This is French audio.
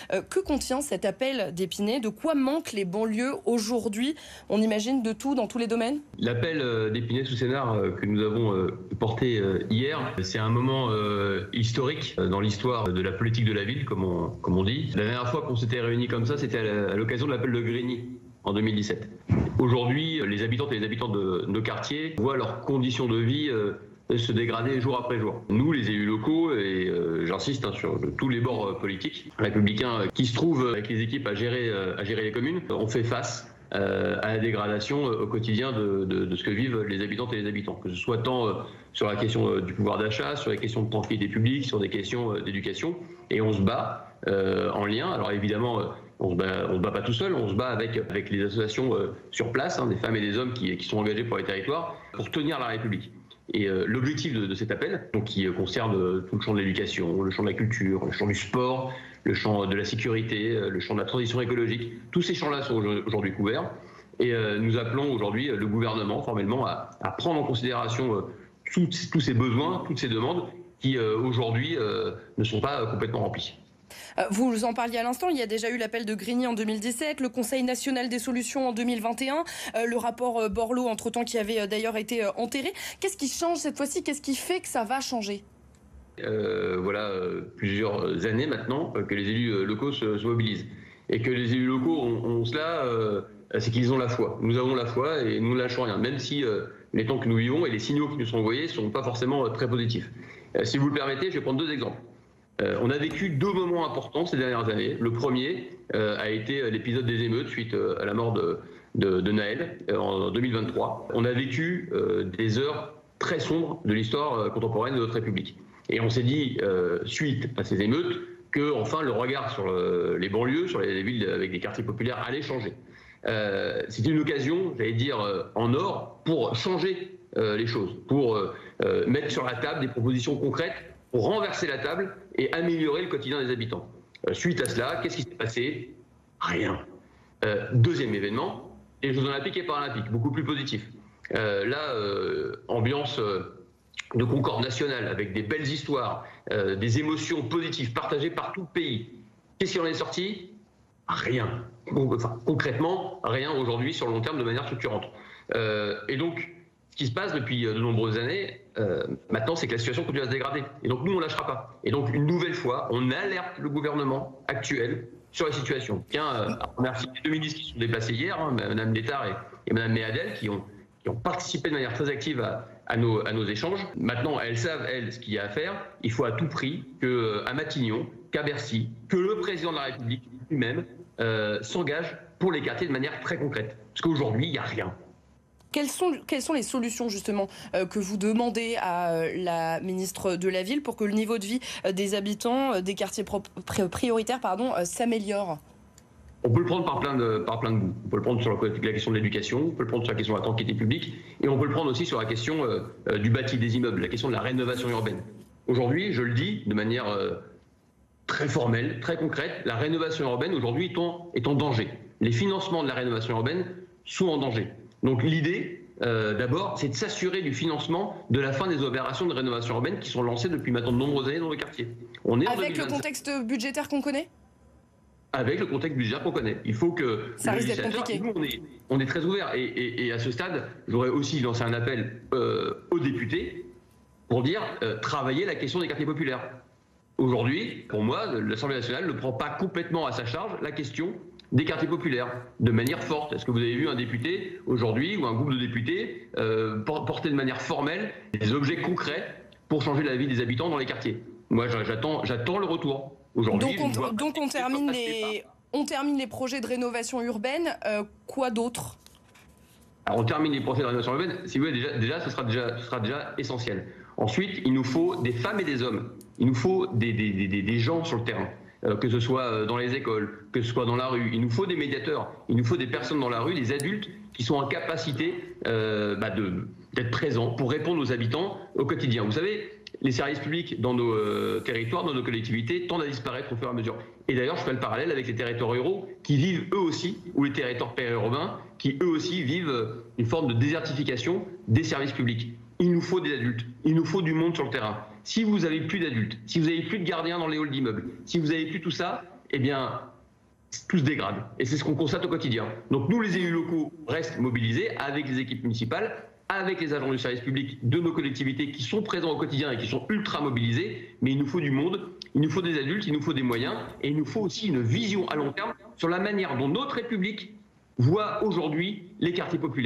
Que contient cet appel d'Épinay? De quoi manquent les banlieues aujourd'hui? On imagine de tout dans tous les domaines? L'appel d'Épinay sous Sénart que nous avons porté hier, c'est un moment historique dans l'histoire de la politique de la ville, comme on dit. La dernière fois qu'on s'était réunis comme ça, c'était à l'occasion de l'appel de Grigny en 2017. Aujourd'hui, les habitantes et les habitants de nos quartiers voient leurs conditions de vie se dégrader jour après jour. Nous, les élus locaux, et j'insiste sur tous les bords politiques, républicains qui se trouvent avec les équipes à gérer les communes, on fait face à la dégradation au quotidien de ce que vivent les habitantes et les habitants, que ce soit tant sur la question du pouvoir d'achat, sur les questions de tranquillité publique, sur des questions d'éducation, et on se bat en lien. Alors évidemment, on se bat pas tout seul, on se bat avec les associations sur place, des femmes et des hommes qui sont engagés pour les territoires, pour tenir la République. Et l'objectif de cet appel, donc, qui concerne tout le champ de l'éducation, le champ de la culture, le champ du sport, le champ de la sécurité, le champ de la transition écologique, tous ces champs-là sont aujourd'hui couverts. Et nous appelons aujourd'hui le gouvernement formellement à prendre en considération tous ces besoins, toutes ces demandes qui aujourd'hui ne sont pas complètement remplies. Vous en parliez à l'instant, il y a déjà eu l'appel de Grigny en 2017, le Conseil national des solutions en 2021, le rapport Borloo entre-temps qui avait d'ailleurs été enterré. Qu'est-ce qui change cette fois-ci? Qu'est-ce qui fait que ça va changer? Voilà plusieurs années maintenant que les élus locaux se mobilisent. Et que les élus locaux ont cela, c'est qu'ils ont la foi. Nous avons la foi et nous ne lâchons rien, même si les temps que nous vivons et les signaux qui nous sont envoyés ne sont pas forcément très positifs. Si vous le permettez, je vais prendre deux exemples. On a vécu deux moments importants ces dernières années. Le premier a été l'épisode des émeutes suite à la mort de Naël en 2023. On a vécu des heures très sombres de l'histoire contemporaine de notre République. Et on s'est dit, suite à ces émeutes, que enfin le regard sur les banlieues, sur les villes avec des quartiers populaires allait changer. C'était une occasion, j'allais dire, en or pour changer les choses, pour mettre sur la table des propositions concrètes pour renverser la table et améliorer le quotidien des habitants. Suite à cela, qu'est-ce qui s'est passé? Rien. Deuxième événement, les Jeux Olympiques et Paralympiques, beaucoup plus positif. Ambiance de concorde nationale, avec des belles histoires, des émotions positives partagées par tout le pays. Qu'est-ce qui en est sorti? Rien. Enfin, concrètement, rien aujourd'hui sur le long terme de manière structurante. Et donc, ce qui se passe depuis de nombreuses années, maintenant, c'est que la situation continue à se dégrader. Et donc, nous, on ne lâchera pas. Et donc, une nouvelle fois, on alerte le gouvernement actuel sur la situation. Je tiens à remercier les deux ministres qui sont déplacés hier, Mme Létard et Mme Méadel, qui ont participé de manière très active à nos échanges. Maintenant, elles savent, elles, ce qu'il y a à faire. Il faut à tout prix qu'à Matignon, qu'à Bercy, que le président de la République lui-même s'engage pour les quartiers de manière très concrète. Parce qu'aujourd'hui, il n'y a rien. Quelles sont les solutions justement que vous demandez à la ministre de la Ville pour que le niveau de vie des habitants des quartiers prioritaires s'améliore? On peut le prendre par plein de bouts. On peut le prendre sur la question de l'éducation, on peut le prendre sur la question de la tranquillité publique, et on peut le prendre aussi sur la question du bâti des immeubles, la question de la rénovation urbaine. Aujourd'hui, je le dis de manière très formelle, très concrète, la rénovation urbaine aujourd'hui est en danger. Les financements de la rénovation urbaine sont en danger. Donc l'idée, d'abord, c'est de s'assurer du financement de la fin des opérations de rénovation urbaine qui sont lancées depuis maintenant de nombreuses années dans le quartier. Avec le contexte budgétaire qu'on connaît? Avec le contexte budgétaire qu'on connaît. Il faut que ça risque d'être compliqué. Nous, on est très ouverts. Et à ce stade, j'aurais aussi lancé un appel aux députés pour dire travailler la question des quartiers populaires. Aujourd'hui, pour moi, l'Assemblée nationale ne prend pas complètement à sa charge la question des quartiers populaires, de manière forte. Est-ce que vous avez vu un député aujourd'hui ou un groupe de députés porter de manière formelle des objets concrets pour changer la vie des habitants dans les quartiers? Moi, j'attends le retour. Donc on termine les projets de rénovation urbaine. Quoi d'autre? Alors, on termine les projets de rénovation urbaine. Si vous voulez, ce sera déjà essentiel. Ensuite, il nous faut des femmes et des hommes. Il nous faut des gens sur le terrain. Que ce soit dans les écoles, que ce soit dans la rue. Il nous faut des médiateurs, il nous faut des personnes dans la rue, des adultes qui sont en capacité d'être présents pour répondre aux habitants au quotidien. Vous savez, les services publics dans nos territoires, dans nos collectivités, tendent à disparaître au fur et à mesure. Et d'ailleurs, je fais le parallèle avec les territoires ruraux qui vivent eux aussi, ou les territoires périurbains, qui eux aussi vivent une forme de désertification des services publics. Il nous faut des adultes, il nous faut du monde sur le terrain. Si vous n'avez plus d'adultes, si vous n'avez plus de gardiens dans les halls d'immeubles, si vous n'avez plus tout ça, eh bien, tout se dégrade. Et c'est ce qu'on constate au quotidien. Donc nous, les élus locaux, restent mobilisés avec les équipes municipales, avec les agents du service public de nos collectivités qui sont présents au quotidien et qui sont ultra mobilisés. Mais il nous faut du monde, il nous faut des adultes, il nous faut des moyens et il nous faut aussi une vision à long terme sur la manière dont notre République voit aujourd'hui les quartiers populaires.